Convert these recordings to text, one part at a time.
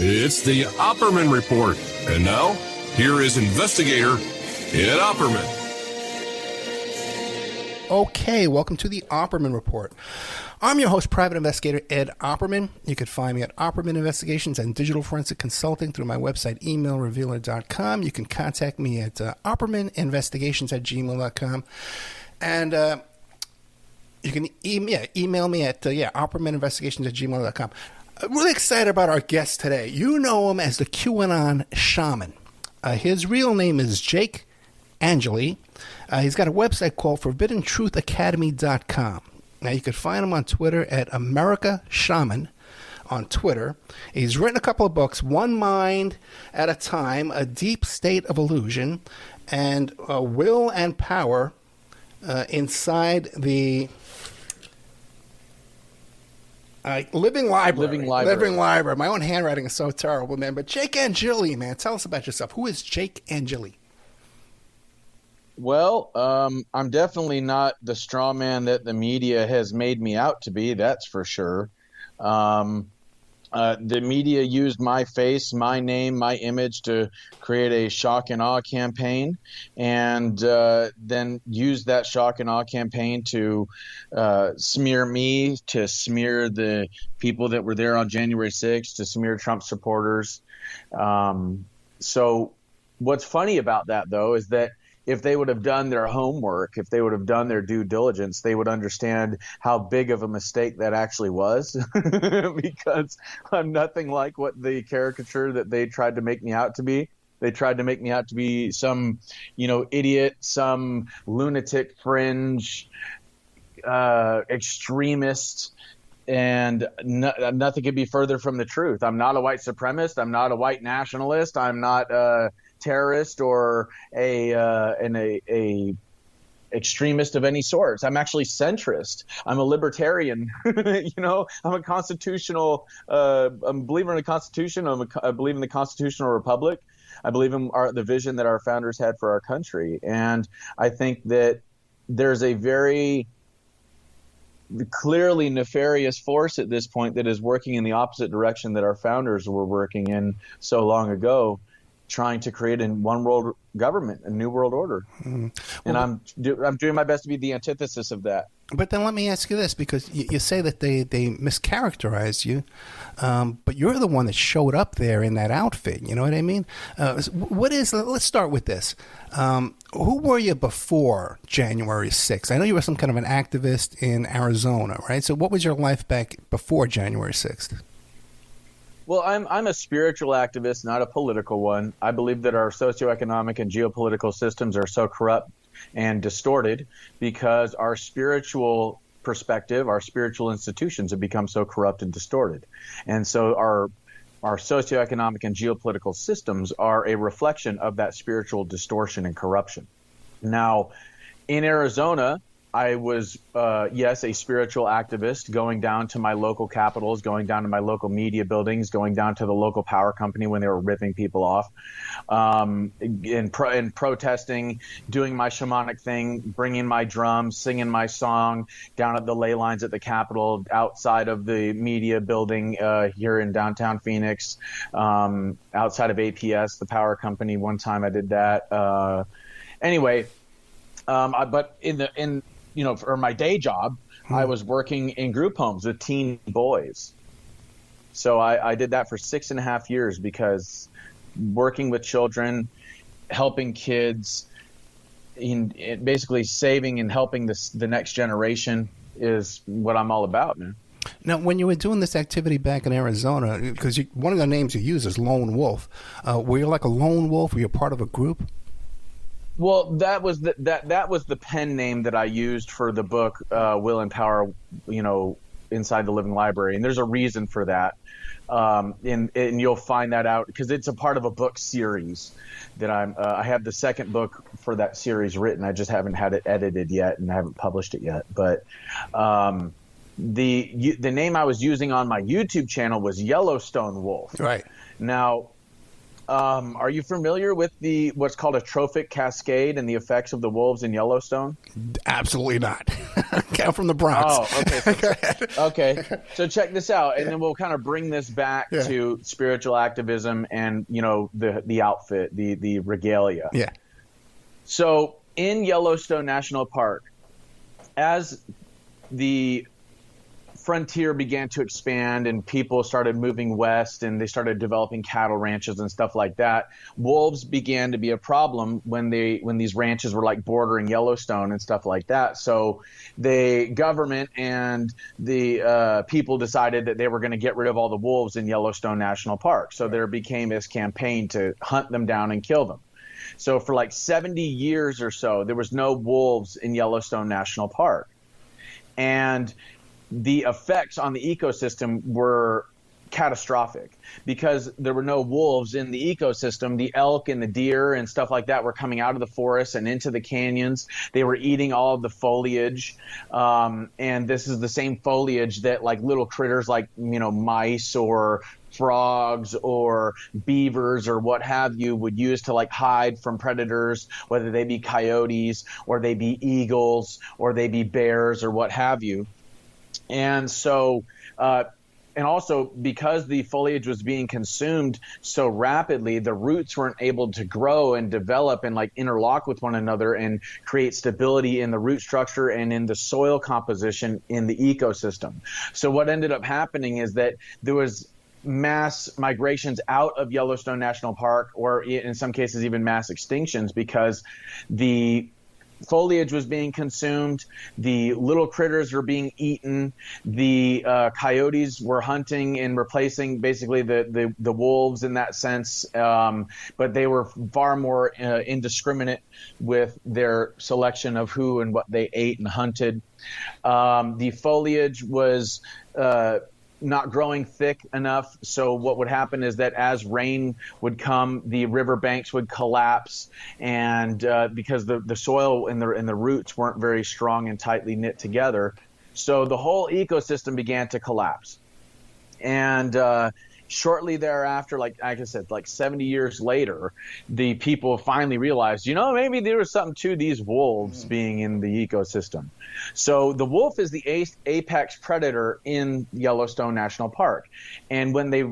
It's the Opperman Report. And now, here is investigator Ed Opperman. Okay, welcome to the Opperman Report. I'm your host, Private Investigator Ed Opperman. You can find me at Opperman Investigations and Digital Forensic Consulting through my website, emailrevealer.com. You can contact me at oppermaninvestigations@gmail.com. And you can email me at oppermaninvestigations@gmail.com. I'm really excited about our guest today. You know him as the QAnon Shaman. His real name is Jake Angeli. He's got a website called ForbiddenTruthAcademy.com. Now, you can find him on Twitter at America Shaman on Twitter. He's written a couple of books, One Mind at a Time, A Deep State of Illusion, and Will and Power Inside the Living Library. Living Library. My own handwriting is so terrible, man. But Jake Angeli, man, tell us about yourself. Who is Jake Angeli? Well, I'm definitely not the straw man that the media has made me out to be. That's for sure. The media used my face, my name, my image to create a shock and awe campaign, and then used that shock and awe campaign to smear me, to smear the people that were there on January 6th, to smear Trump supporters. So what's funny about that, though, is that if they would have done their homework, if they would have done their due diligence, they would understand how big of a mistake that actually was, because I'm nothing like what the caricature that they tried to make me out to be. They tried to make me out to be some, idiot, some lunatic fringe extremist, and nothing could be further from the truth. I'm not a white supremacist. I'm not a white nationalist. I'm not a terrorist or a extremist of any sorts. I'm actually centrist. I'm a libertarian. I'm a constitutional. I'm a believer in the Constitution. I believe in the constitutional republic. I believe in the vision that our founders had for our country, and I think that there's a very clearly nefarious force at this point that is working in the opposite direction that our founders were working in so long ago, trying to create a one world government, a new world order. Well, and I'm doing my best to be the antithesis of that. But then let me ask you this, because you say that they mischaracterized you, but you're the one that showed up there in that outfit. You know what I mean? Let's start with this. Who were you before January 6th? I know you were some kind of an activist in Arizona, right? So what was your life back before January 6th? Well, I'm a spiritual activist, not a political one. I believe that our socioeconomic and geopolitical systems are so corrupt and distorted because our spiritual perspective, our spiritual institutions have become so corrupt and distorted. And so our socioeconomic and geopolitical systems are a reflection of that spiritual distortion and corruption. Now, in Arizona, I was, yes, a spiritual activist, going down to my local capitals, going down to my local media buildings, going down to the local power company when they were ripping people off, and protesting, doing my shamanic thing, bringing my drums, singing my song down at the ley lines at the Capitol, outside of the media building here in downtown Phoenix, outside of APS, the power company. One time I did that. Anyway, but for my day job, I was working in group homes with teen boys. So I did that for 6.5 years, because working with children, helping kids, basically saving and helping the next generation is what I'm all about, man. Now, when you were doing this activity back in Arizona, because one of the names you use is Lone Wolf, were you like a lone wolf? Were you part of a group? Well, that was the pen name that I used for the book Will and Power, Inside the Living Library, and there's a reason for that, and you'll find that out because it's a part of a book series that I have the second book for that series written. I just haven't had it edited yet, and I haven't published it yet. But the name I was using on my YouTube channel was Yellowstone Wolf. Right. Now, Are you familiar with what's called a trophic cascade and the effects of the wolves in Yellowstone? Absolutely not. I'm from the Bronx. Oh, okay. Okay. So check this out, and then we'll kind of bring this back to spiritual activism and, the outfit, the regalia. Yeah. So in Yellowstone National Park, as the frontier began to expand and people started moving west and they started developing cattle ranches and stuff like that, wolves began to be a problem when these ranches were like bordering Yellowstone and stuff like that. So the government and the people decided that they were going to get rid of all the wolves in Yellowstone National Park. So there became this campaign to hunt them down and kill them. So for like 70 years or so, there was no wolves in Yellowstone National Park. And the effects on the ecosystem were catastrophic because there were no wolves in the ecosystem. The elk and the deer and stuff like that were coming out of the forest and into the canyons. They were eating all of the foliage. And this is the same foliage that like little critters like, mice or frogs or beavers or what have you would use to like hide from predators, whether they be coyotes or they be eagles or they be bears or what have you. And so, and also because the foliage was being consumed so rapidly, the roots weren't able to grow and develop and like interlock with one another and create stability in the root structure and in the soil composition in the ecosystem. So what ended up happening is that there was mass migrations out of Yellowstone National Park, or in some cases even mass extinctions, because the foliage was being consumed, the little critters were being eaten, the coyotes were hunting and replacing basically the wolves in that sense, but they were far more indiscriminate with their selection of who and what they ate and hunted. The foliage was not growing thick enough. So what would happen is that as rain would come, the river banks would collapse, and because the soil and the roots weren't very strong and tightly knit together, so the whole ecosystem began to collapse. And shortly thereafter, like I said, like 70 years later, the people finally realized, maybe there was something to these wolves being in the ecosystem. So the wolf is the apex predator in Yellowstone National Park. And when they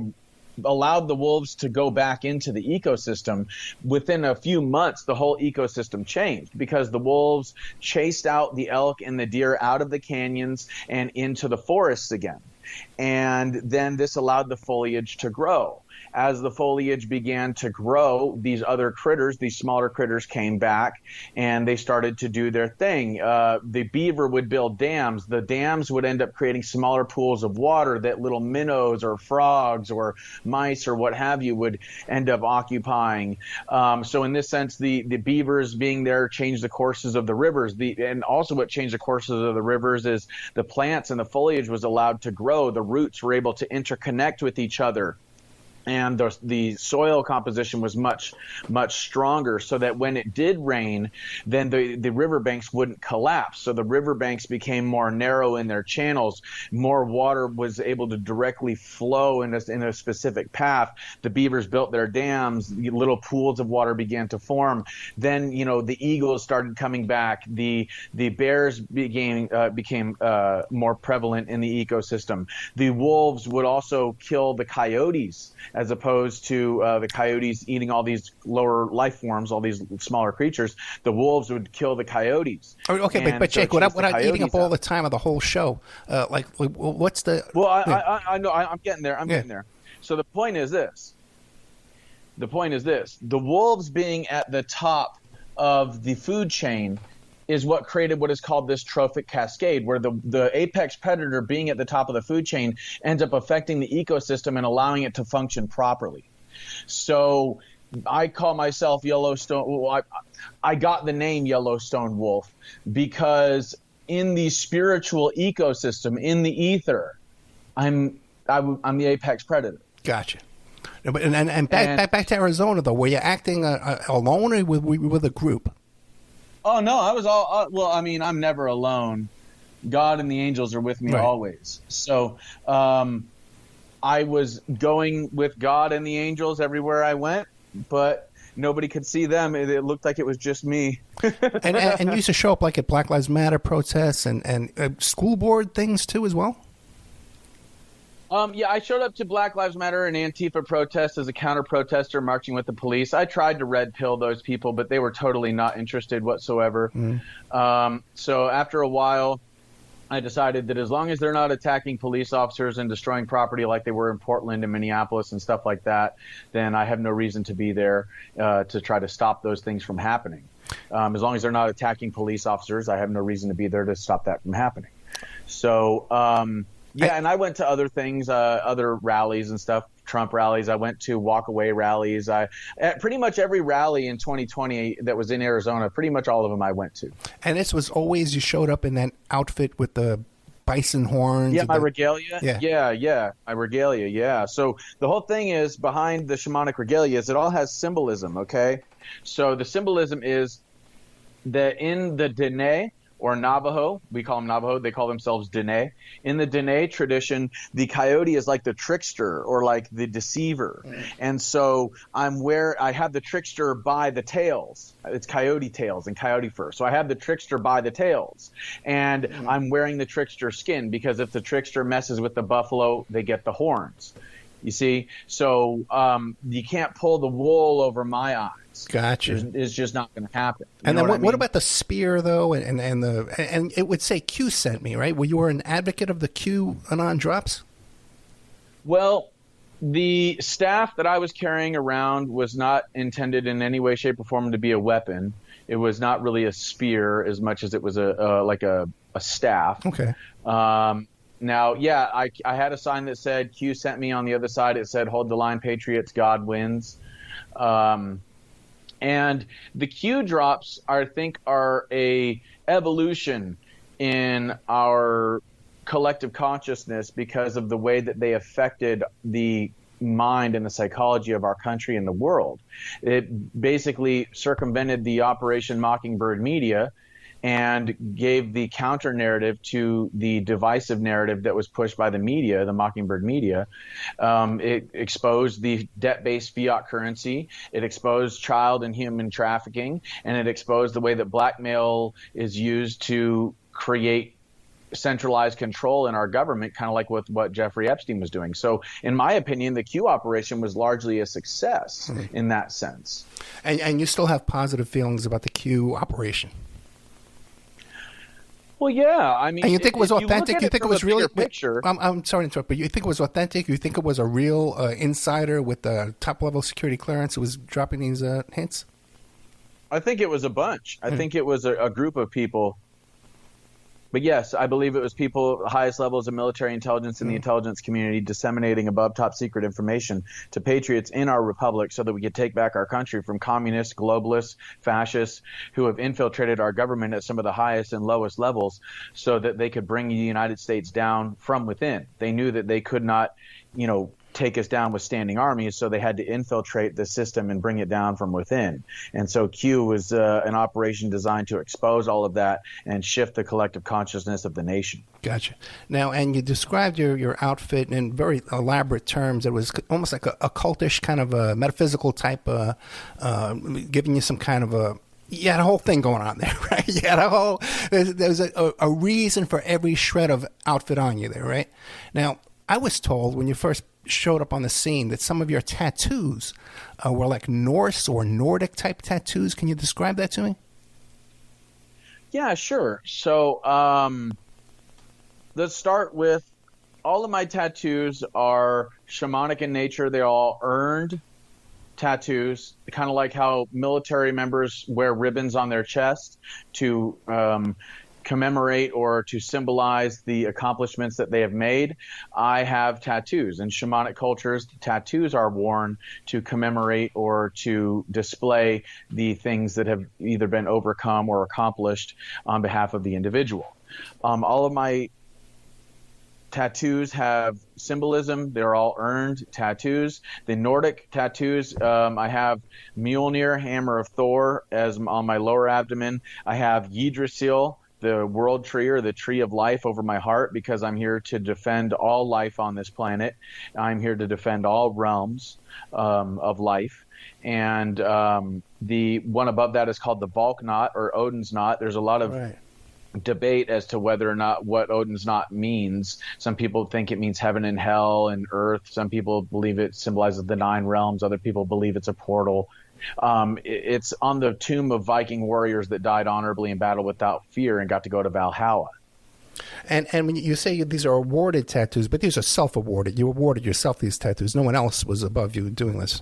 allowed the wolves to go back into the ecosystem, within a few months, the whole ecosystem changed because the wolves chased out the elk and the deer out of the canyons and into the forests again. And then this allowed the foliage to grow. As the foliage began to grow, these other critters, these smaller critters, came back and they started to do their thing. The beaver would build dams. The dams would end up creating smaller pools of water that little minnows or frogs or mice or what have you would end up occupying. So in this sense, the beavers being there changed the courses of the rivers. And also what changed the courses of the rivers is the plants and the foliage was allowed to grow. The roots were able to interconnect with each other. And the soil composition was much, much stronger, so that when it did rain, then the riverbanks wouldn't collapse. So the riverbanks became more narrow in their channels. More water was able to directly flow in a specific path. The beavers built their dams. Little pools of water began to form. Then, the eagles started coming back. The bears became more prevalent in the ecosystem. The wolves would also kill the coyotes, as opposed to the coyotes eating all these lower life forms, all these smaller creatures. The wolves would kill the coyotes. Okay, but Jake, without eating up all the time of the whole show, what's the... Well, I know, I'm getting there. I'm getting there. So the point is this. The wolves being at the top of the food chain is what created what is called this trophic cascade, where the apex predator being at the top of the food chain ends up affecting the ecosystem and allowing it to function properly. So I call myself Yellowstone. Well, I got the name Yellowstone Wolf because in the spiritual ecosystem, in the ether, I'm the apex predator. Gotcha. And back to Arizona, though, were you acting alone or with a group? Oh, no, I was I'm never alone. God and the angels are with me always. So I was going with God and the angels everywhere I went. but nobody could see them. It looked like it was just me. and you used to show up like at Black Lives Matter protests and school board things too as well? Yeah, I showed up to Black Lives Matter and Antifa protests as a counter-protester marching with the police. I tried to red pill those people, but they were totally not interested whatsoever. So after a while, I decided that as long as they're not attacking police officers and destroying property like they were in Portland and Minneapolis and stuff like that, then I have no reason to be there to try to stop those things from happening. As long as they're not attacking police officers, I have no reason to be there to stop that from happening. So, yeah, and I went to other things, other rallies and stuff, Trump rallies. I went to walk-away rallies. At pretty much every rally in 2020 that was in Arizona, pretty much all of them I went to. And this was always, you showed up in that outfit with the bison horns? Yeah, my regalia? Yeah, my regalia, yeah. So the whole thing is, behind the shamanic regalia, is it all has symbolism, okay? So the symbolism is that in the Dene, or Navajo, we call them Navajo, they call themselves Dene. In the Dene tradition, the coyote is like the trickster or like the deceiver. And so I have the trickster by the tails. It's coyote tails and coyote fur. So I have the trickster by the tails. And I'm wearing the trickster skin because if the trickster messes with the buffalo, they get the horns. You see? So you can't pull the wool over my eyes. Gotcha. It's just not going to happen. And then what about the spear, though? And it would say Q sent me, right? Well, you were an advocate of the QAnon drops? Well, the staff that I was carrying around was not intended in any way, shape, or form to be a weapon. It was not really a spear as much as it was a staff. Okay. Now, yeah, I had a sign that said Q sent me. On the other side, it said, "Hold the line, Patriots, God wins." And the Q drops, I think, are a evolution in our collective consciousness because of the way that they affected the mind and the psychology of our country and the world. It basically circumvented the Operation Mockingbird media and gave the counter narrative to the divisive narrative that was pushed by the media, the Mockingbird media. It exposed the debt-based fiat currency. It exposed child and human trafficking, and it exposed the way that blackmail is used to create centralized control in our government, kind of like with what Jeffrey Epstein was doing. So in my opinion, the Q operation was largely a success in that sense. And you still have positive feelings about the Q operation? Well, yeah. I mean, and you think it was authentic? You think it was really? Picture. I'm sorry to interrupt, but you think it was authentic? You think it was a real insider with the top-level security clearance who was dropping these hints? I think it was a bunch. I think it was a group of people. But yes, I believe it was people at the highest levels of military intelligence in the intelligence community disseminating above top secret information to patriots in our republic so that we could take back our country from communists, globalists, fascists who have infiltrated our government at some of the highest and lowest levels so that they could bring the United States down from within. They knew that they could not, take us down with standing armies, so they had to infiltrate the system and bring it down from within. And so Q was an operation designed to expose all of that and shift the collective consciousness of the nation. Gotcha. Now, and you described your outfit in very elaborate terms. It was almost like a cultish kind of a metaphysical type, giving you some kind of you had a whole thing going on there, right? You had there was a reason for every shred of outfit on you there, right? Now, I was told when you first showed up on the scene that some of your tattoos were like Norse or Nordic type tattoos. Can you describe that to me? Yeah, sure. So let's start with all of my tattoos are shamanic in nature. They're all earned tattoos, kind of like how military members wear ribbons on their chest to commemorate or to symbolize the accomplishments that they have made. I have tattoos. In shamanic cultures, tattoos are worn to commemorate or to display the things that have either been overcome or accomplished on behalf of the individual. All of my tattoos have symbolism. They're all earned tattoos. The Nordic tattoos, I have Mjolnir, Hammer of Thor, as on my lower abdomen. I have Yggdrasil, the world tree or the tree of life, over my heart, because I'm here to defend all life on this planet. I'm here to defend all realms of life. and the one above that is called the Valk knot or Odin's knot. There's a lot of debate as to whether or not what Odin's knot means. Some people think it means heaven and hell and earth. Some people believe it symbolizes the 9 realms. Other people believe it's a portal. It's on the tomb of Viking warriors that died honorably in battle without fear and got to go to Valhalla. And when you say these are awarded tattoos, but these are self-awarded. You awarded yourself these tattoos. No one else was above you doing this.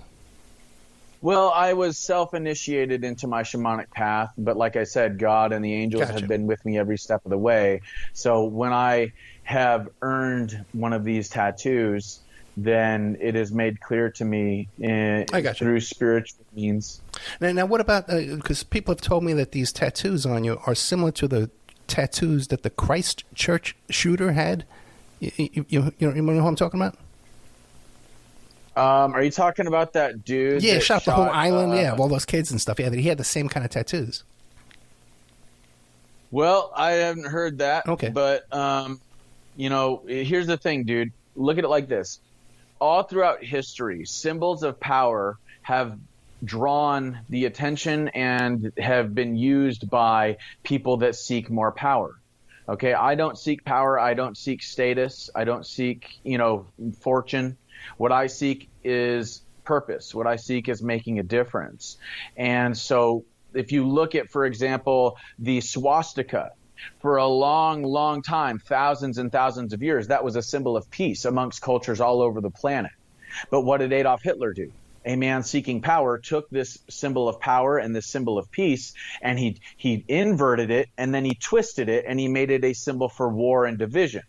Well, I was self-initiated into my shamanic path, but like I said, God and the angels have been with me every step of the way. So when I have earned one of these tattoos, then it is made clear to me through spiritual means. Now what about, because people have told me that these tattoos on you are similar to the tattoos that the Christchurch shooter had. You know who I'm talking about? Are you talking about that dude? Yeah, shot the whole island. Of all those kids and stuff. Yeah, he had the same kind of tattoos. Well, I haven't heard that. Okay, but here's the thing, dude. Look at it like this: all throughout history, symbols of power have drawn the attention and have been used by people that seek more power. Okay, I don't seek power. I don't seek status. I don't seek, fortune. What I seek is purpose. What I seek is making a difference. And so if you look at, for example, the swastika, for a long, long time, thousands and thousands of years, that was a symbol of peace amongst cultures all over the planet. But what did Adolf Hitler do? A man seeking power took this symbol of power and this symbol of peace, and he inverted it, and then he twisted it, and he made it a symbol for war and division.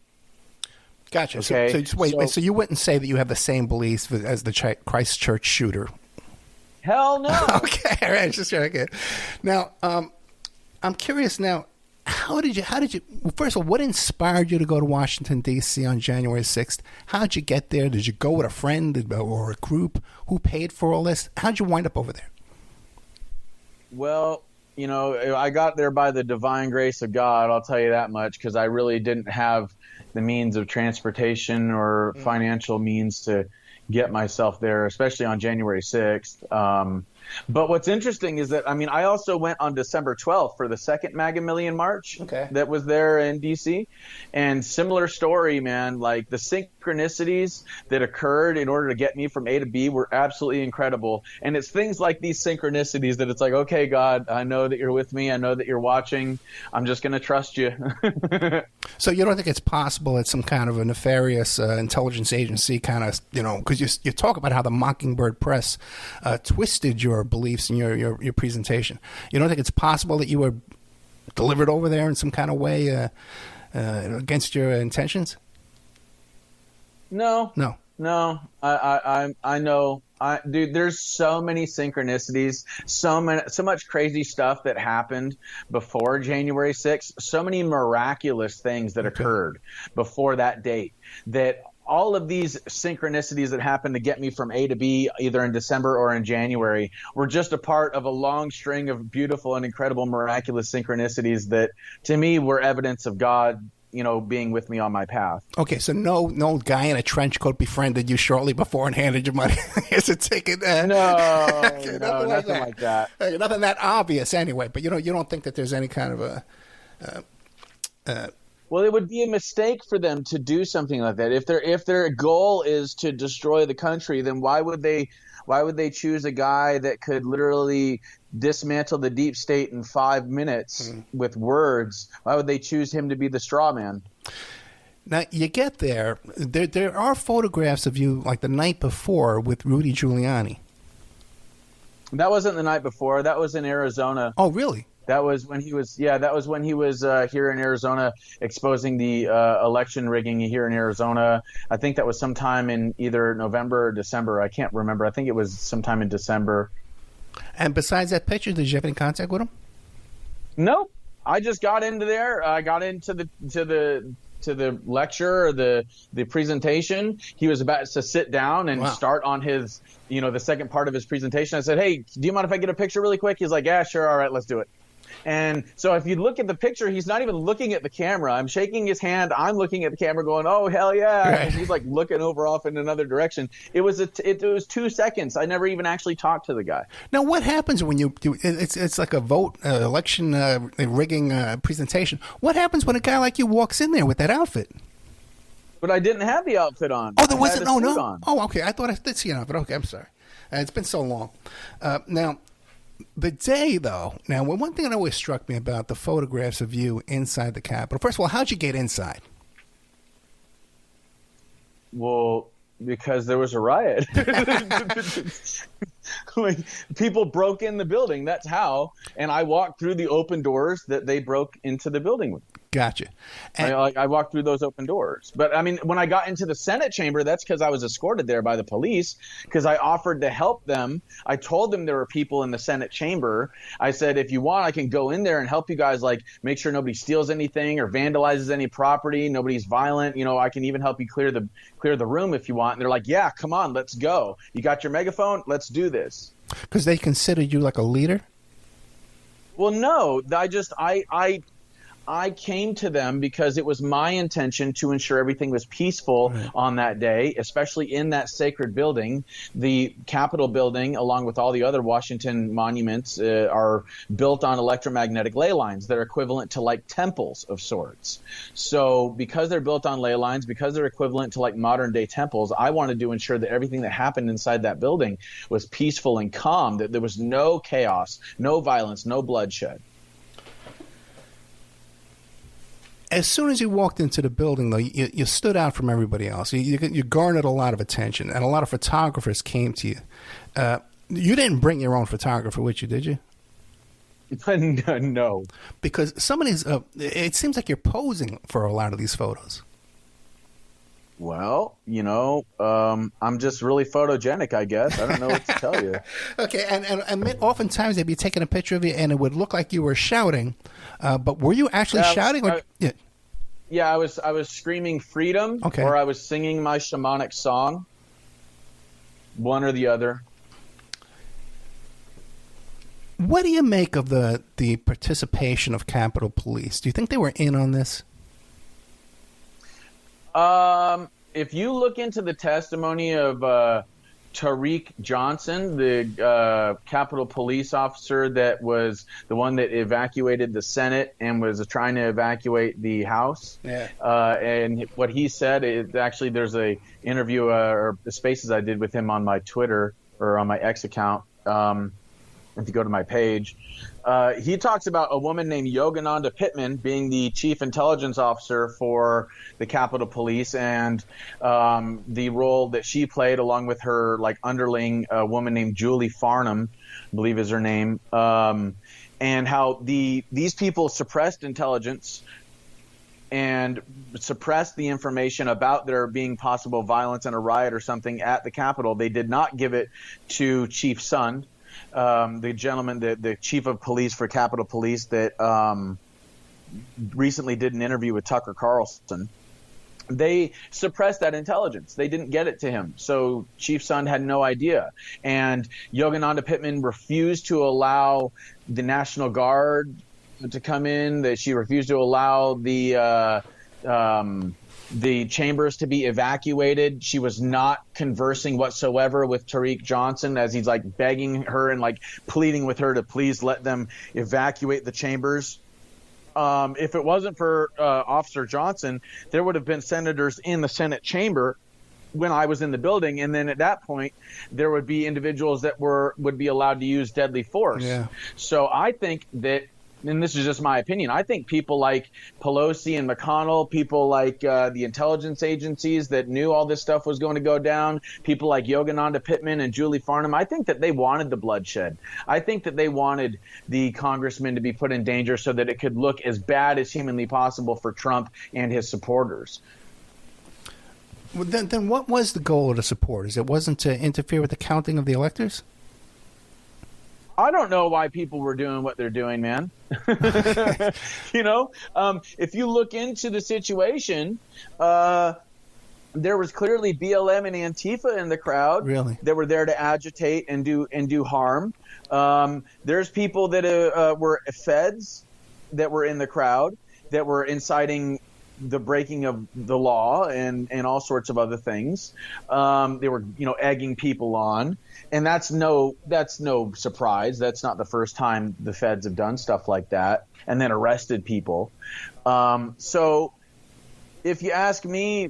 Gotcha. Okay? So you wouldn't say that you have the same beliefs as the Christchurch shooter? Hell no. Okay, all right, just checking. Now, I'm curious now. How did you, well, first of all, what inspired you to go to Washington, D.C. on January 6th? How did you get there? Did you go with a friend or a group? Who paid for all this? How did you wind up over there? Well, I got there by the divine grace of God, I'll tell you that much, because I really didn't have the means of transportation or financial means to get myself there, especially on January 6th. But what's interesting is that, I also went on December 12th for the second MAGA Million March that was there in D.C. And similar story, man, like the synchronicities that occurred in order to get me from A to B were absolutely incredible. And it's things like these synchronicities that it's like, okay, God, I know that you're with me. I know that you're watching. I'm just going to trust you. So you don't think it's possible that some kind of a nefarious intelligence agency kind of, because you talk about how the Mockingbird Press twisted your beliefs in your presentation. You don't think it's possible that you were delivered over there in some kind of way against your intentions? No. I know. Dude, there's so many synchronicities, so much crazy stuff that happened before January 6th, so many miraculous things that occurred before that date, that all of these synchronicities that happened to get me from A to B, either in December or in January, were just a part of a long string of beautiful and incredible miraculous synchronicities that, to me, were evidence of God, being with me on my path. Okay, so no guy in a trench coat befriended you shortly before and handed you money. Here's a ticket. No, nothing like that. Okay, nothing that obvious anyway. But you don't think that there's any kind of a. Well, it would be a mistake for them to do something like that. If their goal is to destroy the country, then why would they choose a guy that could literally dismantle the deep state in 5 minutes with words? Why would they choose him to be the straw man? Now, you get there are photographs of you like the night before with Rudy Giuliani. That wasn't the night before. That was in Arizona. Oh, really? That was when he was here in Arizona exposing the election rigging here in Arizona. I think that was sometime in either November or December. I can't remember. I think it was sometime in December. And besides that picture, did you have any contact with him? Nope. I just got into there. I got into the lecture or the presentation. He was about to sit down and start on his, the second part of his presentation. I said, "Hey, do you mind if I get a picture really quick?" He's like, "Yeah, sure. All right, let's do it." And so if you look at the picture, he's not even looking at the camera. I'm shaking his hand. I'm looking at the camera going, oh, hell yeah. Right. And he's like looking over off in another direction. It was 2 seconds. I never even actually talked to the guy. Now, what happens when you do it's like a vote, election rigging presentation. What happens when a guy like you walks in there with that outfit? But I didn't have the outfit on. Oh, there wasn't? Oh, suit no. on. Oh, okay. I thought I did see an outfit. Okay, I'm sorry. It's been so long. Now, the day, though, one thing that always struck me about the photographs of you inside the Capitol, first of all, how'd you get inside? Well, because there was a riot. Like, people broke in the building. That's how. And I walked through the open doors that they broke into the building with. Gotcha. And I walked through those open doors. But, I mean, when I got into the Senate chamber, that's because I was escorted there by the police, because I offered to help them. I told them there were people in the Senate chamber. I said, if you want, I can go in there and help you guys, like, make sure nobody steals anything or vandalizes any property, nobody's violent. You know, I can even help you clear the room if you want. And they're like, yeah, come on, let's go. You got your megaphone? Let's do this. because they consider you like a leader? Well, no, I came to them because it was my intention to ensure everything was peaceful on that day, especially in that sacred building. The Capitol building, along with all the other Washington monuments, are built on electromagnetic ley lines that are equivalent to like temples of sorts. So because they're built on ley lines, because they're equivalent to like modern day temples, I wanted to ensure that everything that happened inside that building was peaceful and calm, that there was no chaos, no violence, no bloodshed. As soon as you walked into the building, though, you stood out from everybody else. You garnered a lot of attention, and a lot of photographers came to you. You didn't bring your own photographer with you, did you? No. Because some of these, it seems like you're posing for a lot of these photos. Well, I'm just really photogenic, I guess. I don't know what to tell you. Okay, and oftentimes they'd be taking a picture of you, and it would look like you were shouting. But were you actually shouting? Yeah, I was screaming freedom, okay, or I was singing my shamanic song. One or the other. What do you make of the participation of Capitol Police? Do you think they were in on this? If you look into the testimony of Tariq Johnson, the Capitol Police officer that was the one that evacuated the Senate and was trying to evacuate the House, and what he said is actually there's a interview or the spaces I did with him on my Twitter or on my X account. If you go to my page, he talks about a woman named Yogananda Pittman being the chief intelligence officer for the Capitol Police, and the role that she played along with her underling, a woman named Julie Farnham, I believe is her name, and how these people suppressed intelligence and suppressed the information about there being possible violence and a riot or something at the Capitol. They did not give it to Chief Sund, the gentleman, the chief of police for Capitol Police that recently did an interview with Tucker Carlson. They suppressed that intelligence. They didn't get it to him. So Chief Sund had no idea. And Yogananda Pittman refused to allow the National Guard to come in. That she refused to allow the chambers to be evacuated. She was not conversing whatsoever with Tariq Johnson as he's begging her and pleading with her to please let them evacuate the chambers. If it wasn't for Officer Johnson, there would have been senators in the Senate chamber when I was in the building, and then at that point there would be individuals that would be allowed to use deadly force. Yeah. So I think that, and this is just my opinion, I think people like Pelosi and McConnell, people like the intelligence agencies that knew all this stuff was going to go down, people like Yogananda Pittman and Julie Farnham, I think that they wanted the bloodshed. I think that they wanted the congressman to be put in danger so that it could look as bad as humanly possible for Trump and his supporters. Well, then what was the goal of the supporters? It wasn't to interfere with the counting of the electors? I don't know why people were doing what they're doing, man. If you look into the situation, there was clearly BLM and Antifa in the crowd. Really? That were there to agitate and do harm. There's people that were feds that were in the crowd that were inciting the breaking of the law and all sorts of other things. They were, egging people on, and that's no surprise. That's not the first time the feds have done stuff like that and then arrested people. So if you ask me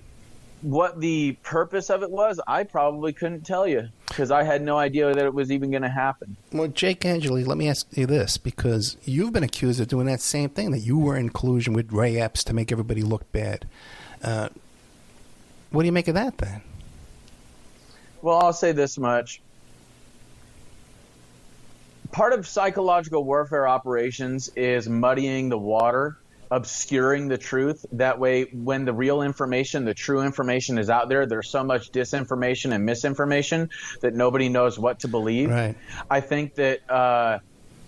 what the purpose of it was, I probably couldn't tell you because I had no idea that it was even going to happen. Well, Jake Angeli, let me ask you this, because you've been accused of doing that same thing, that you were in collusion with Ray Epps to make everybody look bad. What do you make of that then? Well, I'll say this much. Part of psychological warfare operations is muddying the water, obscuring the truth. That way, when the real information, the true information is out there, there's so much disinformation and misinformation that nobody knows what to believe. Right. I think that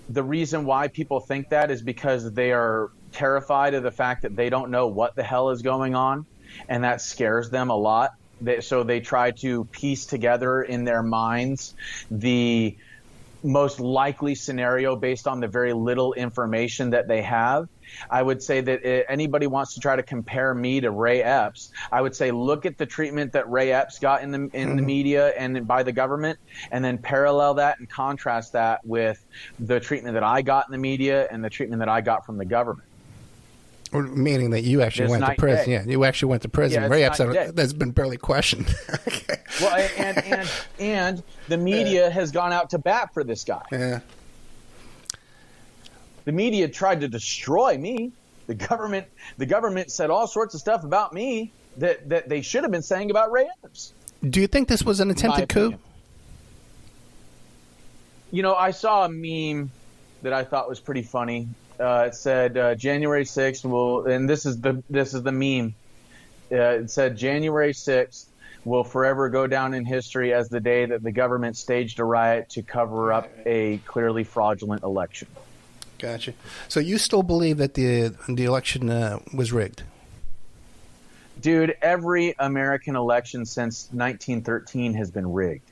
the reason why people think that is because they are terrified of the fact that they don't know what the hell is going on, and that scares them a lot. So they try to piece together in their minds the most likely scenario based on the very little information that they have. I would say that anybody wants to try to compare me to Ray Epps, I would say look at the treatment that Ray Epps got in the media and by the government, and then parallel that and contrast that with the treatment that I got in the media and the treatment that I got from the government. Or meaning that you actually went to prison. Yeah, you actually went to prison. Yeah, Ray Epps has been barely questioned. Okay. Well, and the media has gone out to bat for this guy. Yeah. The media tried to destroy me. The government said all sorts of stuff about me that they should have been saying about Ray Epps. Do you think this was an attempted coup? I saw a meme that I thought was pretty funny. It said January 6th will, and this is the meme. It said January 6th will forever go down in history as the day that the government staged a riot to cover up a clearly fraudulent election. Gotcha. So you still believe that the election was rigged? Dude, every American election since 1913 has been rigged.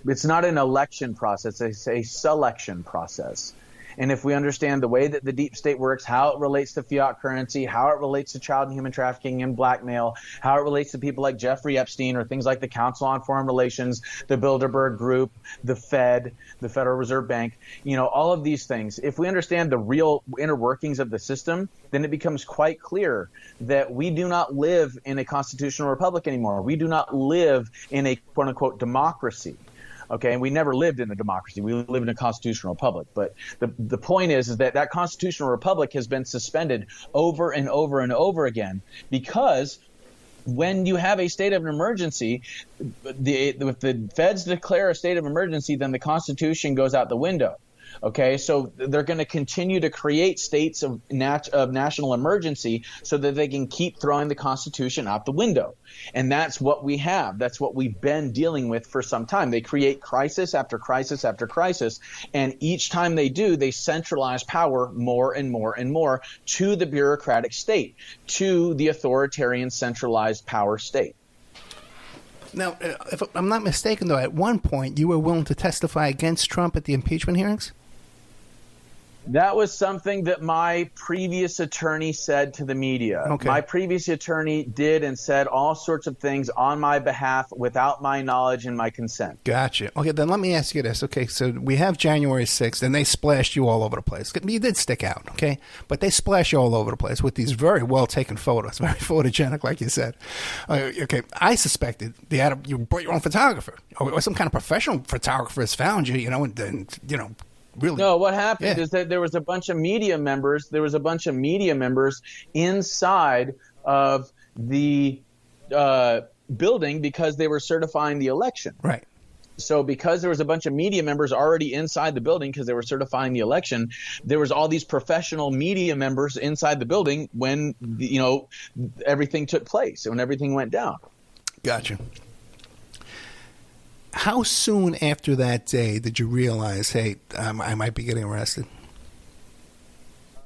It's not an election process, it's a selection process. And if we understand the way that the deep state works, how it relates to fiat currency, how it relates to child and human trafficking and blackmail, how it relates to people like Jeffrey Epstein or things like the Council on Foreign Relations, the Bilderberg Group, the Fed, the Federal Reserve Bank, all of these things. If we understand the real inner workings of the system, then it becomes quite clear that we do not live in a constitutional republic anymore. We do not live in a quote-unquote democracy. Okay, and we never lived in a democracy. We live in a constitutional republic. But the point is that constitutional republic has been suspended over and over and over again because when you have a state of an emergency, if the feds declare a state of emergency, then the Constitution goes out the window. Okay, so they're going to continue to create states of national emergency so that they can keep throwing the Constitution out the window. And that's what we have. That's what we've been dealing with for some time. They create crisis after crisis after crisis. And each time they do, they centralize power more and more and more to the bureaucratic state, to the authoritarian centralized power state. Now, if I'm not mistaken, though, at one point you were willing to testify against Trump at the impeachment hearings? That was something that my previous attorney said to the media. Okay. My previous attorney did and said all sorts of things on my behalf without my knowledge and my consent. Gotcha. Okay, then let me ask you this. Okay, so we have January 6th, and they splashed you all over the place. You did stick out, okay? But they splashed you all over the place with these very well-taken photos, very photogenic, like you said. Okay, I suspected you brought your own photographer, or some kind of professional photographer has found you, and then, really? No, what happened is that there was a bunch of media members. There was a bunch of media members inside of the building because they were certifying the election. Right. So because there was a bunch of media members already inside the building because they were certifying the election, there was all these professional media members inside the building when, everything took place, when everything went down. Gotcha. How soon after that day did you realize, hey, I might be getting arrested?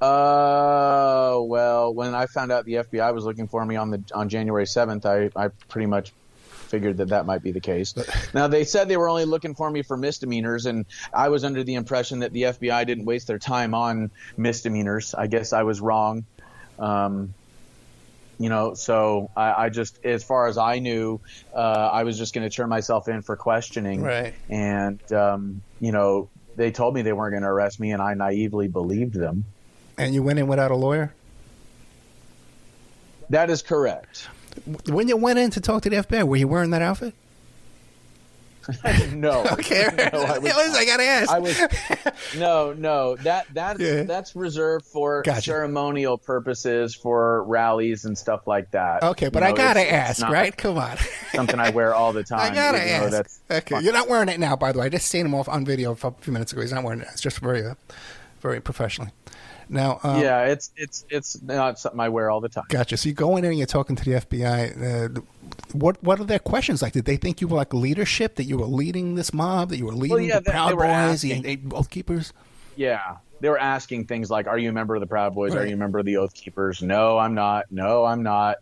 Well, when I found out the FBI was looking for me on January 7th, I pretty much figured that might be the case. Now, they said they were only looking for me for misdemeanors, and I was under the impression that the FBI didn't waste their time on misdemeanors. I guess I was wrong. So I just, as far as I knew, I was just going to turn myself in for questioning. Right. And, they told me they weren't going to arrest me, and I naively believed them. And you went in without a lawyer? That is correct. When you went in to talk to the FBI, were you wearing that outfit? No. Okay. No, I got to ask. I was no. That's reserved for ceremonial purposes, for rallies and stuff like that. Okay, but I got to ask, right? Come on. Something I wear all the time. I got to ask. Okay, you're not wearing it now, by the way. I just seen him off on video a few minutes ago. He's not wearing it. It's just very, very professionally. Now, it's not something I wear all the time. Gotcha. So you go in there and you're talking to the FBI. What are their questions like? Did they think you were like leadership, that you were leading this mob, that you were leading the Proud Boys, the Oath Keepers? Yeah, they were asking things like, "Are you a member of the Proud Boys? Right. Are you a member of the Oath Keepers?" No, I'm not. No, I'm not.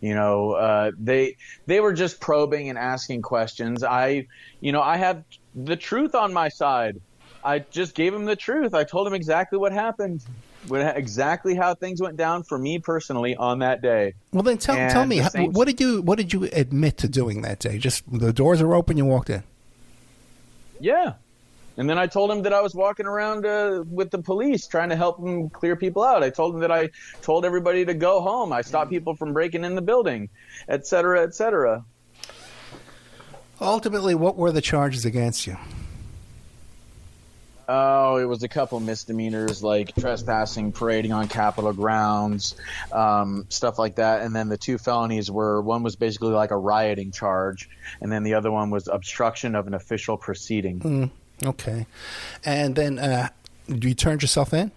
They were just probing and asking questions. I had the truth on my side. I just gave him the truth. I told him exactly what happened, exactly how things went down for me personally on that day. Well, then tell me, what did you admit to doing that day? Just the doors are open, you walked in. Yeah, and then I told him that I was walking around with the police trying to help them clear people out. I told him that I told everybody to go home. I stopped people from breaking in the building, et cetera, et cetera. Ultimately, what were the charges against you? Oh, it was a couple misdemeanors like trespassing, parading on Capitol grounds, stuff like that. And then the two felonies one was basically like a rioting charge, and then the other one was obstruction of an official proceeding. Okay. And then you turned yourself in?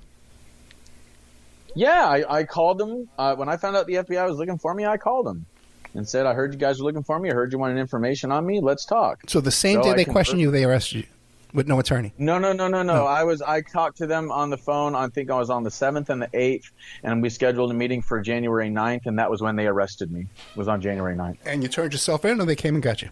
Yeah, I called them. When I found out the FBI was looking for me, I called them and said, "I heard you guys were looking for me. I heard you wanted information on me. Let's talk." So the same day they questioned you, they arrested you? With no attorney? No. I talked to them on the phone. I think I was on the 7th and the 8th, and we scheduled a meeting for January 9th, and that was when they arrested me. It was on January 9th. And you turned yourself in, or they came and got you?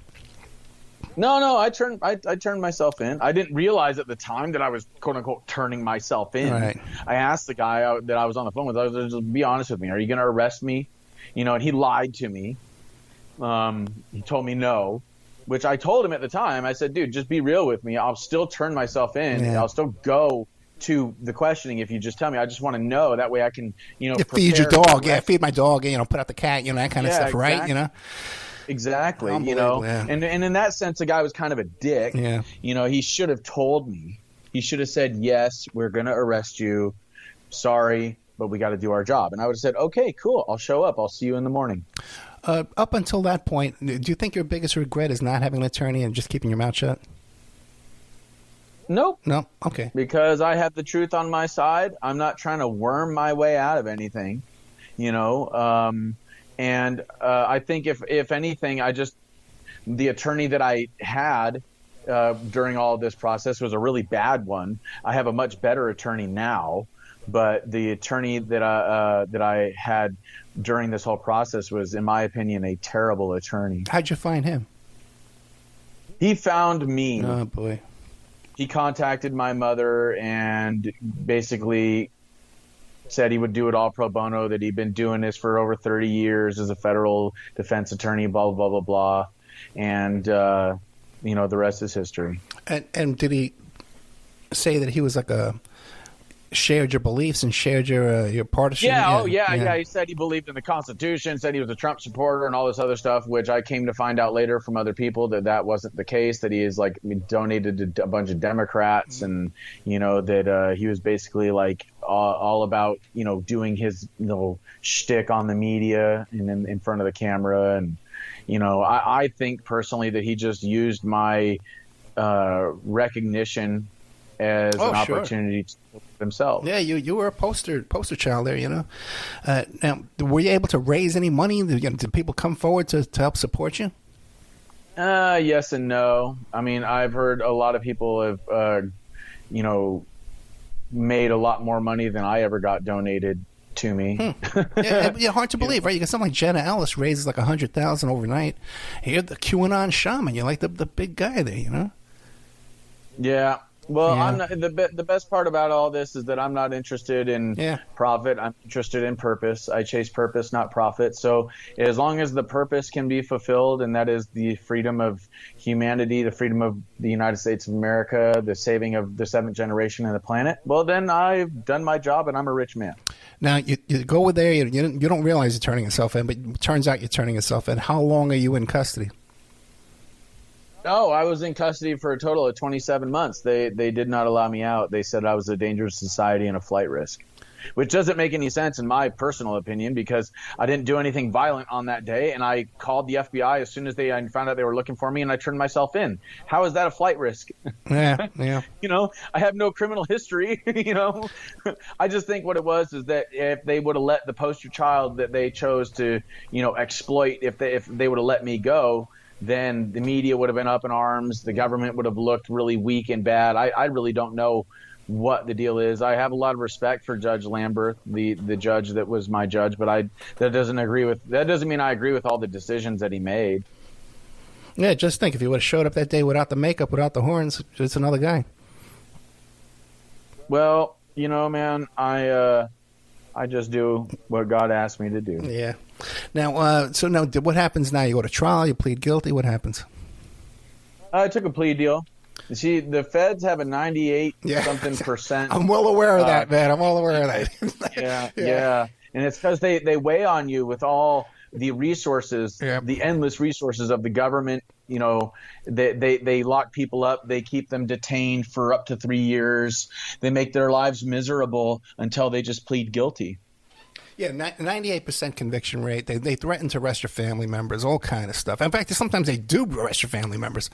No, I turned myself in. I didn't realize at the time that I was, quote unquote, turning myself in. Right. I asked the guy that I was on the phone with, I was just, be honest with me, are you going to arrest me? And he lied to me. He told me no. Which I told him at the time. I said, dude, just be real with me. I'll still turn myself in. Yeah. I'll still go to the questioning if you just tell me. I just want to know. That way I can, feed your dog. Yeah, feed my dog. Put out the cat. That kind of stuff, exactly. Right? Exactly. And in that sense, the guy was kind of a dick. Yeah. He should have told me. He should have said, yes, we're going to arrest you. Sorry, but we got to do our job. And I would have said, okay, cool. I'll show up. I'll see you in the morning. Up until that point, do you think your biggest regret is not having an attorney and just keeping your mouth shut? Nope. No? Okay. Because I have the truth on my side. I'm not trying to worm my way out of anything, and I think if anything, the attorney that I had during all of this process was a really bad one. I have a much better attorney now, but the attorney that I had during this whole process was, in my opinion, a terrible attorney. How'd you find him? He found me. Oh, boy. He contacted my mother and basically said he would do it all pro bono, that he'd been doing this for over 30 years as a federal defense attorney, blah, blah, blah, blah, blah. And, the rest is history. And did he say that he was like shared your beliefs and shared your partisan? Yeah. He said he believed in the Constitution, said he was a Trump supporter and all this other stuff, which I came to find out later from other people that wasn't the case, that he is donated to a bunch of Democrats, and that he was basically all about doing his shtick on the media and in front of the camera. And I think personally that he just used my recognition as an opportunity to himself. Yeah, you were a poster child there, Now, were you able to raise any money? Did people come forward to help support you? Yes and no. I mean, I've heard a lot of people have, made a lot more money than I ever got donated to me. Yeah, hard to believe, right? You got something like Jenna Ellis raises like $100,000 overnight. You're the QAnon shaman. You're like the big guy there, you know? Yeah. Well, I'm not, the best part about all this is that I'm not interested in profit. I'm interested in purpose. I chase purpose, not profit. So as long as the purpose can be fulfilled, and that is the freedom of humanity, the freedom of the United States of America, the saving of the 7th generation of the planet, well, then I've done my job and I'm a rich man. Now, you go there, you don't realize you're turning yourself in, but it turns out you're turning yourself in. How long are you in custody? Oh, I was in custody for a total of 27 months. They did not allow me out. They said I was a dangerous society and a flight risk, which doesn't make any sense in my personal opinion, because I didn't do anything violent on that day, and I called the FBI as soon as I found out they were looking for me, and I turned myself in. How is that a flight risk? Yeah. You know, I have no criminal history, you know. I just think what it was is that if they would have let the poster child that they chose to, you know, exploit, if they would have let me go, then the media would have been up in arms. The government would have looked really weak and bad. I really don't know what the deal is. I have a lot of respect for Judge Lambert, the judge that was my judge, but that doesn't mean I agree with all the decisions that he made. Yeah, just think, if he would have showed up that day without the makeup, without the horns, it's another guy. Well, you know, man, I just do what God asked me to do. Yeah. Now, what happens now? You go to trial, you plead guilty, what happens? I took a plea deal. You see, the feds have a 98% I'm well aware of that, man. I'm well aware of that. Yeah. And it's because they weigh on you with all the resources, the endless resources of the government. You know, they lock people up. They keep them detained for up to 3 years. They make their lives miserable until they just plead guilty. Yeah, 98% conviction rate. They threaten to arrest your family members, all kind of stuff. In fact, sometimes they do arrest your family members.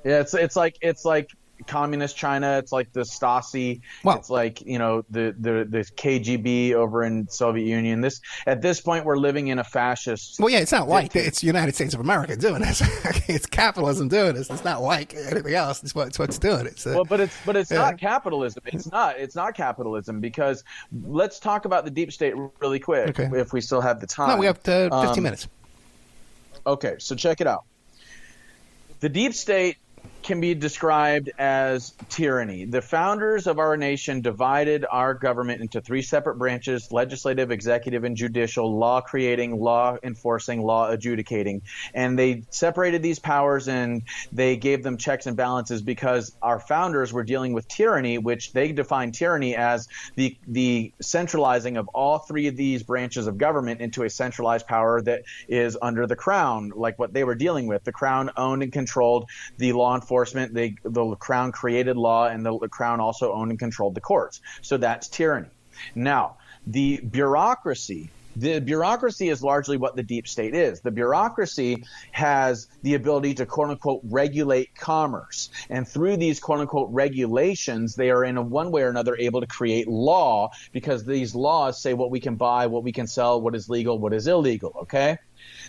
It's like communist China. It's like the Stasi. Well, it's like, you know, the KGB over in Soviet Union. At this point, we're living in a fascist. Well, yeah, it's not like it's the United States of America doing this. It's capitalism doing this. It's not like anything else. It's what's doing it. But it's not capitalism. It's not capitalism, because let's talk about the deep state really quick, if we still have the time. No, we have 15 minutes. Okay, so check it out. The deep state can be described as tyranny. The founders of our nation divided our government into 3 separate branches: legislative, executive, and judicial, law creating, law enforcing, law adjudicating. And they separated these powers and they gave them checks and balances, because our founders were dealing with tyranny, which they defined tyranny as the centralizing of all 3 of these branches of government into a centralized power that is under the crown, like what they were dealing with. The crown owned and controlled the law enforcement. The crown created law, and the crown also owned and controlled the courts. So that's tyranny. Now, the bureaucracy is largely what the deep state is. The bureaucracy has the ability to, quote unquote, regulate commerce. And through these, quote unquote, regulations, they are in one way or another able to create law, because these laws say what we can buy, what we can sell, what is legal, what is illegal. Okay?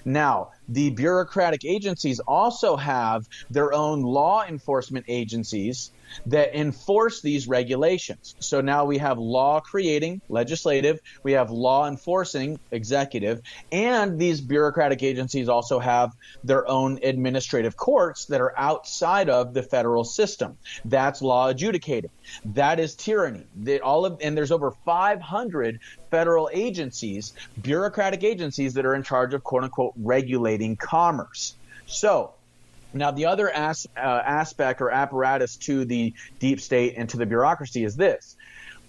Now, the bureaucratic agencies also have their own law enforcement agencies that enforce these regulations. So now we have law creating, legislative, we have law enforcing, executive, and these bureaucratic agencies also have their own administrative courts that are outside of the federal system. That's law adjudicating. That is tyranny. And there's over 500 federal agencies, bureaucratic agencies, that are in charge of, quote unquote, regulating commerce. So now, the other aspect or apparatus to the deep state and to the bureaucracy is this.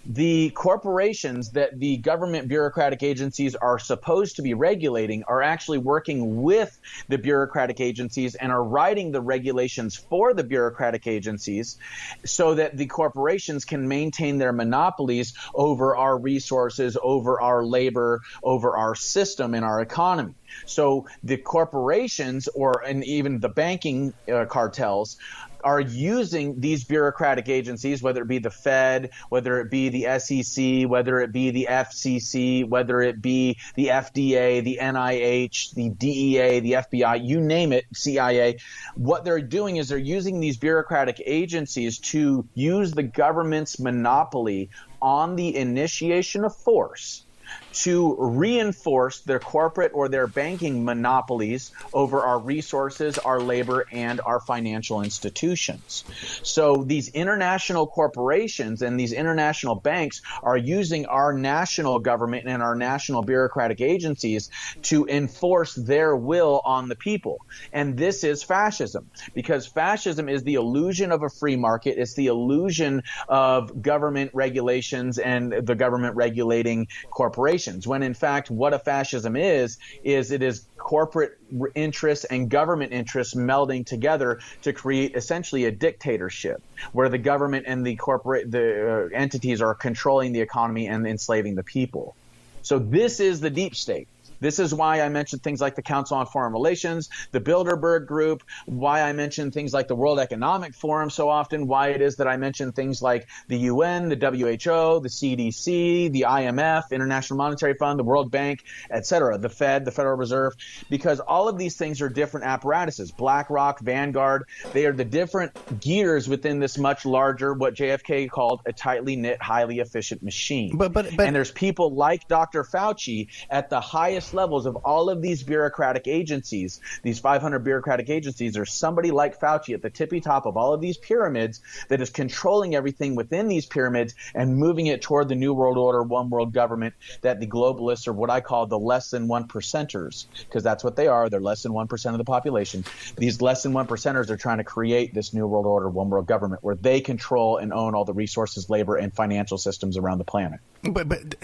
The corporations that the government bureaucratic agencies are supposed to be regulating are actually working with the bureaucratic agencies and are writing the regulations for the bureaucratic agencies, so that the corporations can maintain their monopolies over our resources, over our labor, over our system and our economy. So the corporations and even the banking cartels are using these bureaucratic agencies, whether it be the Fed, whether it be the SEC, whether it be the FCC, whether it be the FDA, the NIH, the DEA, the FBI, you name it, CIA. What they're doing is they're using these bureaucratic agencies to use the government's monopoly on the initiation of force to reinforce their corporate or their banking monopolies over our resources, our labor, and our financial institutions. So these international corporations and these international banks are using our national government and our national bureaucratic agencies to enforce their will on the people. And this is fascism, because fascism is the illusion of a free market. It's the illusion of government regulations and the government regulating corporations, when in fact what a fascism is it is corporate interests and government interests melding together to create essentially a dictatorship where the government and the entities are controlling the economy and enslaving the people. So this is the deep state. This is why I mentioned things like the Council on Foreign Relations, the Bilderberg Group, why I mention things like the World Economic Forum so often, why it is that I mention things like the UN, the WHO, the CDC, the IMF, International Monetary Fund, the World Bank, etc., the Fed, the Federal Reserve, because all of these things are different apparatuses. BlackRock, Vanguard, they are the different gears within this much larger, what JFK called a tightly knit, highly efficient machine. And there's people like Dr. Fauci at the highest levels of all of these bureaucratic agencies, these 500 bureaucratic agencies. There's somebody like Fauci at the tippy top of all of these pyramids that is controlling everything within these pyramids and moving it toward the New World Order, one world government that the globalists are what I call the less than 1%ers, because that's what they are. They're less than 1% of the population. These less than 1%ers are trying to create this New World Order, one world government where they control and own all the resources, labor, and financial systems around the planet. But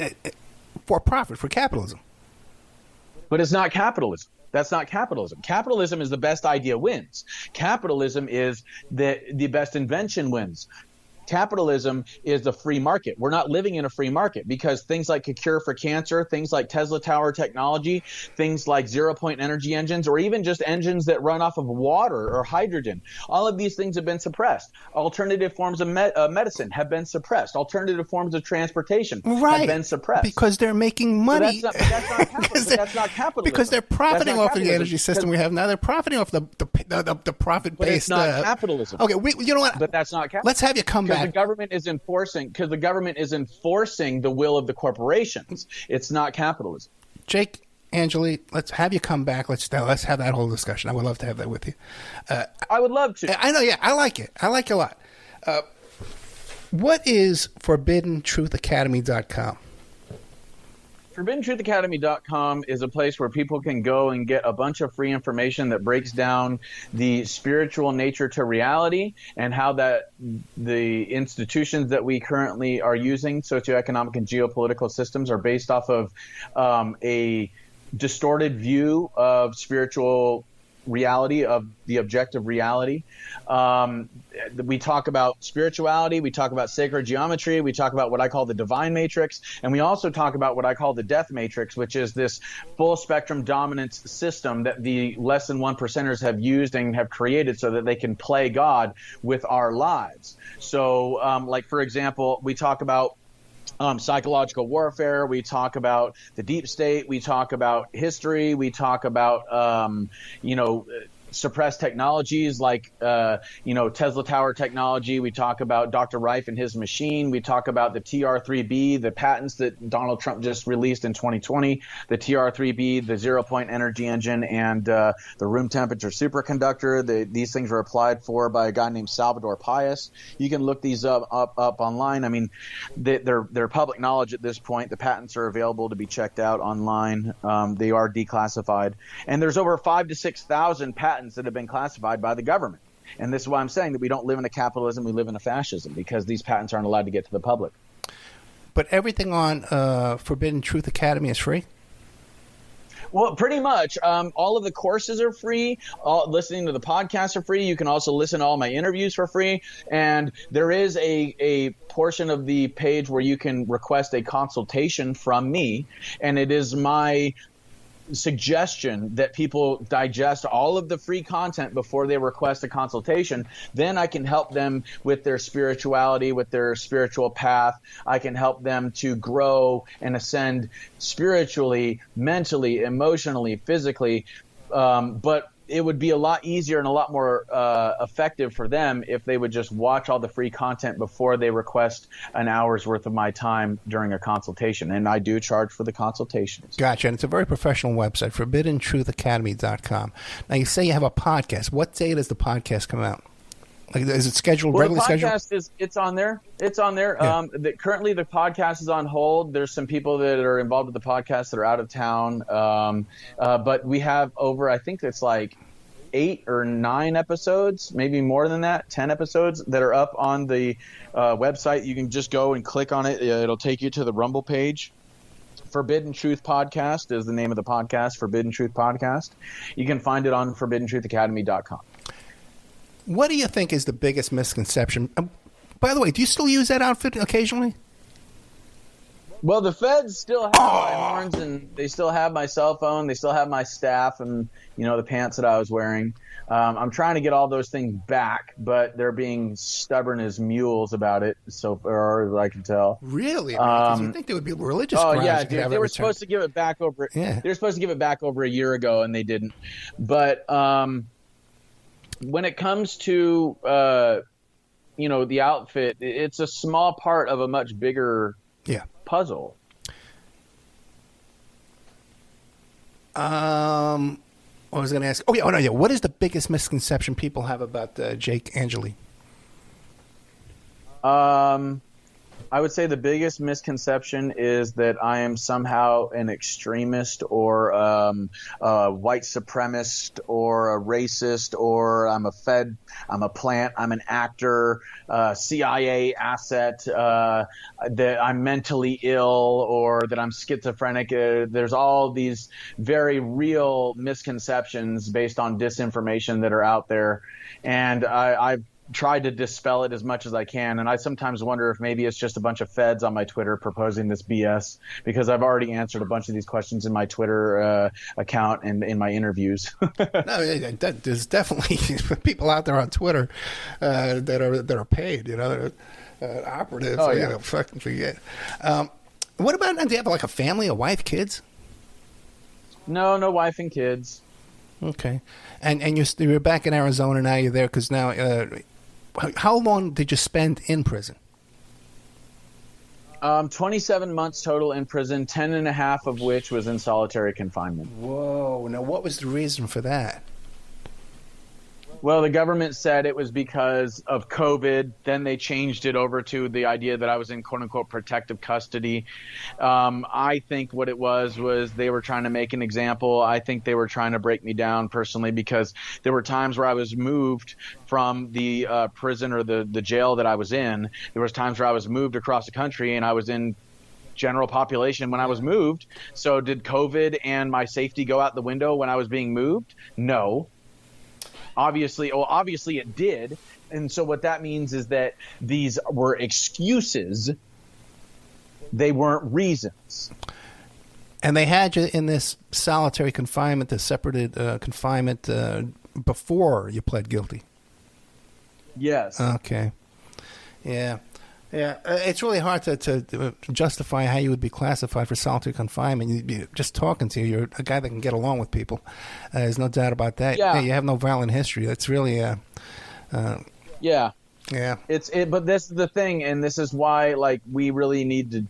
for profit, for capitalism. But it's not capitalism. That's not capitalism. Capitalism is the best idea wins. Capitalism is the best invention wins. Capitalism is the free market. We're not living in a free market because things like a cure for cancer, things like Tesla Tower technology, things like zero-point energy engines, or even just engines that run off of water or hydrogen, all of these things have been suppressed. Alternative forms of medicine have been suppressed. Alternative forms of transportation have been suppressed. Because they're making money. But that's not capitalism. Because they're profiting off the energy system we have now. They're profiting off the profit-based. But it's not capitalism. Okay, you know what? But that's not capitalism. Let's have you come back. The government is enforcing the will of the corporations. It's not capitalism. Jake, Angeli, let's have you come back. Let's have that whole discussion. I would love to have that with you. I would love to. I know. Yeah, I like it. I like it a lot. What is ForbiddenTruthAcademy.com? ForbiddenTruthAcademy.com is a place where people can go and get a bunch of free information that breaks down the spiritual nature to reality and how that the institutions that we currently are using, socioeconomic and geopolitical systems, are based off of a distorted view of spiritual reality, of the objective reality. We talk about spirituality, we talk about sacred geometry, we talk about what I call the divine matrix, and we also talk about what I call the death matrix, which is this full spectrum dominance system that the less than 1%ers have used and have created so that they can play God with our lives. So like, for example, we talk about psychological warfare, we talk about the deep state, we talk about history, we talk about suppressed technologies like Tesla Tower technology. We talk about Dr. Reif and his machine. We talk about the TR3B, the patents that Donald Trump just released in 2020, the TR3B, the zero-point energy engine, and the room temperature superconductor. These things were applied for by a guy named Salvador Payas. You can look these up online. I mean, they're public knowledge at this point. The patents are available to be checked out online. They are declassified. And there's over 5,000 to 6,000 patents that have been classified by the government. And this is why I'm saying that we don't live in a capitalism, we live in a fascism, because these patents aren't allowed to get to the public. But everything on Forbidden Truth Academy is free? Well, pretty much. All of the courses are free. Listening to the podcasts are free. You can also listen to all my interviews for free. And there is a portion of the page where you can request a consultation from me. And it is my suggestion that people digest all of the free content before they request a consultation, then I can help them with their spirituality, with their spiritual path. I can help them to grow and ascend spiritually, mentally, emotionally, physically. But it would be a lot easier and a lot more effective for them if they would just watch all the free content before they request an hour's worth of my time during a consultation. And I do charge for the consultations. Gotcha. And it's a very professional website, ForbiddenTruthAcademy.com. Now, you say you have a podcast. What day does the podcast come out? Like, is it scheduled, regularly scheduled? The podcast it's on there. It's on there. Yeah. Currently, the podcast is on hold. There's some people that are involved with the podcast that are out of town. But we have over, I think it's like 8 or 9 episodes, maybe more than that, 10 episodes that are up on the website. You can just go and click on it. It'll take you to the Rumble page. Forbidden Truth Podcast is the name of the podcast, Forbidden Truth Podcast. You can find it on ForbiddenTruthAcademy.com. What do you think is the biggest misconception? By the way, do you still use that outfit occasionally? Well, the feds still have my horns, and they still have my cell phone. They still have my staff and, the pants that I was wearing. I'm trying to get all those things back, but they're being stubborn as mules about it, so far as I can tell. Really? Because you think there would be religious grounds? Oh, yeah, dude. They were supposed to give it back over. Yeah. They were supposed to give it back over a year ago, and they didn't. But when it comes to the outfit, it's a small part of a much bigger puzzle. I was going to ask. What is the biggest misconception people have about Jake Angeli? I would say the biggest misconception is that I am somehow an extremist or a white supremacist or a racist, or I'm a Fed, I'm a plant, I'm an actor, CIA asset, that I'm mentally ill, or that I'm schizophrenic. There's all these very real misconceptions based on disinformation that are out there. And I've tried to dispel it as much as I can, and I sometimes wonder if maybe it's just a bunch of feds on my Twitter proposing this BS, because I've already answered a bunch of these questions in my Twitter account and in my interviews. No, there's definitely people out there on Twitter that are paid, operatives. Oh, yeah. Fucking forget. What about, do you have like a family, a wife, kids? No wife and kids. Okay, and you're back in Arizona now. You're there because now. How long did you spend in prison? 27 months total in prison, 10 and a half of which was in solitary confinement. Whoa! Now, what was the reason for that? Well, the government said it was because of COVID. Then they changed it over to the idea that I was in quote-unquote protective custody. I think what it was they were trying to make an example. I think they were trying to break me down personally, because there were times where I was moved from the prison or the jail that I was in. There was times where I was moved across the country, and I was in general population when I was moved. So did COVID and my safety go out the window when I was being moved? No. Obviously it did. And so what that means is that these were excuses. They weren't reasons. And they had you in this solitary confinement, the separated confinement, before you pled guilty. Yes. Okay. Yeah. It's really hard to justify how you would be classified for solitary confinement. You'd be just talking to you. You're a guy that can get along with people. There's no doubt about that. Yeah. You have no violent history. That's really yeah. Yeah. But this is the thing, and this is why we really need to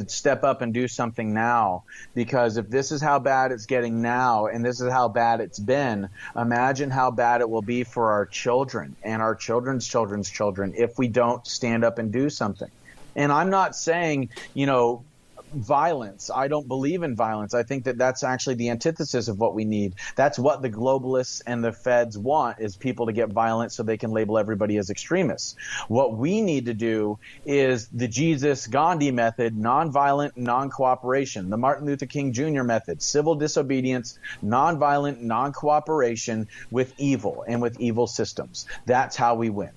step up and do something now, because if this is how bad it's getting now, and this is how bad it's been, imagine how bad it will be for our children and our children's children's children if we don't stand up and do something. And I'm not saying, violence. I don't believe in violence. I think that that's actually the antithesis of what we need. That's what the globalists and the feds want, is people to get violent so they can label everybody as extremists. What we need to do is the Jesus Gandhi method, nonviolent, non-cooperation, the Martin Luther King Jr. method, civil disobedience, nonviolent, non-cooperation with evil and with evil systems. That's how we win.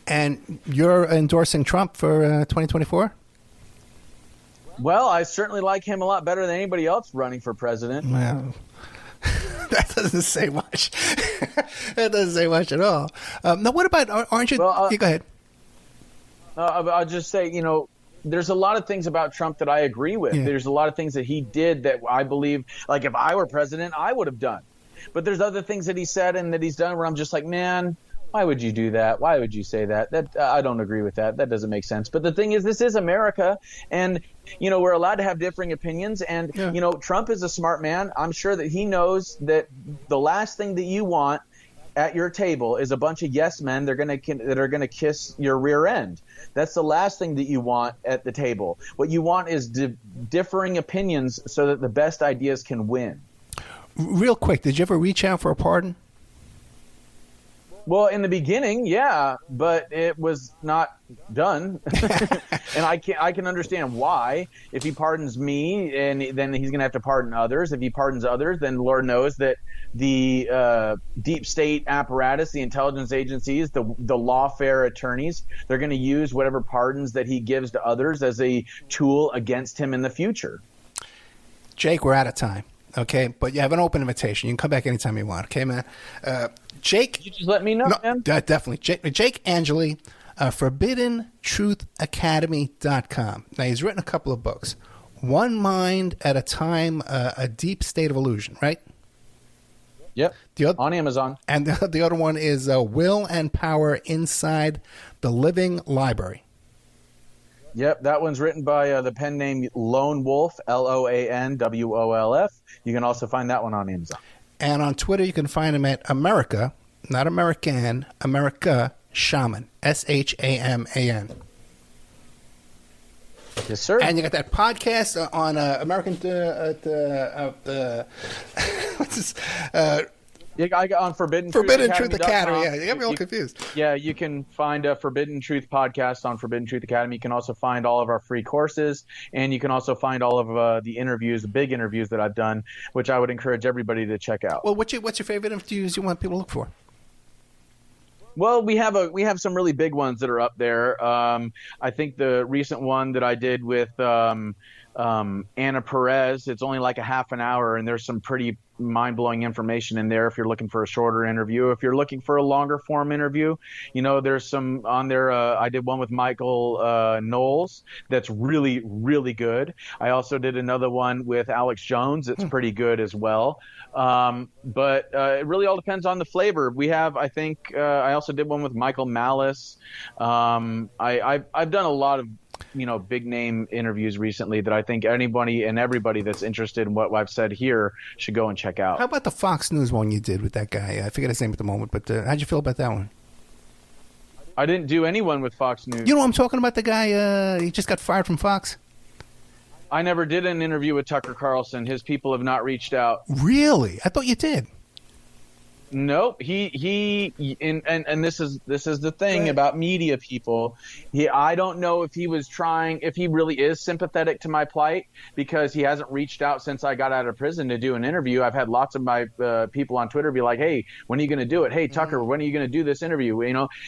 And you're endorsing Trump for 2024? Well, I certainly like him a lot better than anybody else running for president. Well, that doesn't say much. That doesn't say much at all. Now, what about, aren't you? Well, you go ahead. I'll just say, there's a lot of things about Trump that I agree with. Yeah. There's a lot of things that he did that I believe, like if I were president, I would have done. But there's other things that he said and that he's done where I'm just like, man, why would you do that? Why would you say that? I don't agree with that. That doesn't make sense. But the thing is, this is America, and we're allowed to have differing opinions. And Trump is a smart man. I'm sure that he knows that the last thing that you want at your table is a bunch of yes men that are gonna kiss your rear end. That's the last thing that you want at the table. What you want is differing opinions so that the best ideas can win. Real quick, did you ever reach out for a pardon? Well, in the beginning, yeah, but it was not done. And I can understand why. If he pardons me, and then he's going to have to pardon others. If he pardons others, then Lord knows that the deep state apparatus, the intelligence agencies, the lawfare attorneys, they're going to use whatever pardons that he gives to others as a tool against him in the future. Jake, we're out of time. Okay, but you have an open invitation. You can come back anytime you want. Okay, man. Jake, you just let me know, man. Definitely. Jake Angeli, ForbiddenTruthAcademy.com. Now, he's written a couple of books. One Mind at a Time, A Deep State of Illusion, right? Yep, on Amazon. And the other one is Will and Power Inside the Living Library. Yep, that one's written by the pen name Lone Wolf, LOANWOLF. You can also find that one on Amazon. And on Twitter, you can find him at America, not American, America Shaman, SHAMAN. Yes, sir. And you got that podcast on American. What's this? I got on Forbidden Truth Academy. Yeah, you got me all confused. Yeah, you can find a Forbidden Truth podcast on Forbidden Truth Academy. You can also find all of our free courses, and you can also find all of the interviews, the big interviews that I've done, which I would encourage everybody to check out. Well, what's your favorite interviews you want people to look for? Well, we have some really big ones that are up there. I think the recent one that I did with Anna Perez, it's only like a half an hour, and there's some pretty mind-blowing information in there if you're looking for a shorter interview. If you're looking for a longer form interview, there's some on there. I did one with Michael Knowles that's really, really good. I also did another one with Alex Jones that's pretty good as well. But it really all depends on the flavor. We have, I think, I also did one with Michael Malice. I've done a lot of big name interviews recently that I think anybody and everybody that's interested in what I've said here should go and check out. How about the Fox News one you did with that guy? I forget his name at the moment, but how'd you feel about that one? I didn't do anyone with Fox News. You know what I'm talking about? The guy, he just got fired from Fox? I never did an interview with Tucker Carlson. His people have not reached out. Really? I thought you did. Nope. He and this is the thing about media people. I don't know if he really is sympathetic to my plight, because he hasn't reached out since I got out of prison to do an interview. I've had lots of my people on Twitter be like, "Hey, when are you going to do it? Hey, Tucker, when are you going to do this interview?"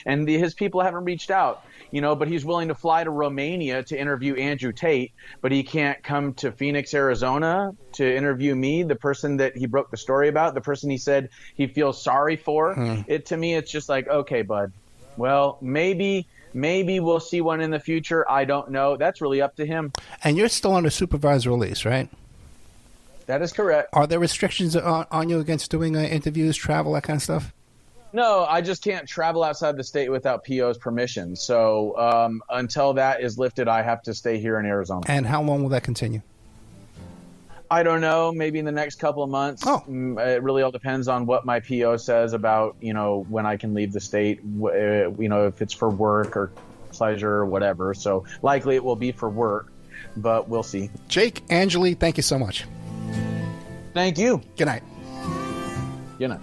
And his people haven't reached out. But he's willing to fly to Romania to interview Andrew Tate, but he can't come to Phoenix, Arizona to interview me, the person that he broke the story about, the person he said he feels sorry for. To me, it's just like, okay, bud, well, maybe we'll see one in the future. I don't know. That's really up to him. And you're still under supervised release, right? That is correct. Are there restrictions on you against doing interviews, travel, that kind of stuff? No, I just can't travel outside the state without PO's permission. So until that is lifted, I have to stay here in Arizona. And how long will that continue? I don't know. Maybe in the next couple of months. Oh. It really all depends on what my PO says about, when I can leave the state, if it's for work or pleasure or whatever. So likely it will be for work, but we'll see. Jake, Angeli, thank you so much. Thank you. Good night. Good night.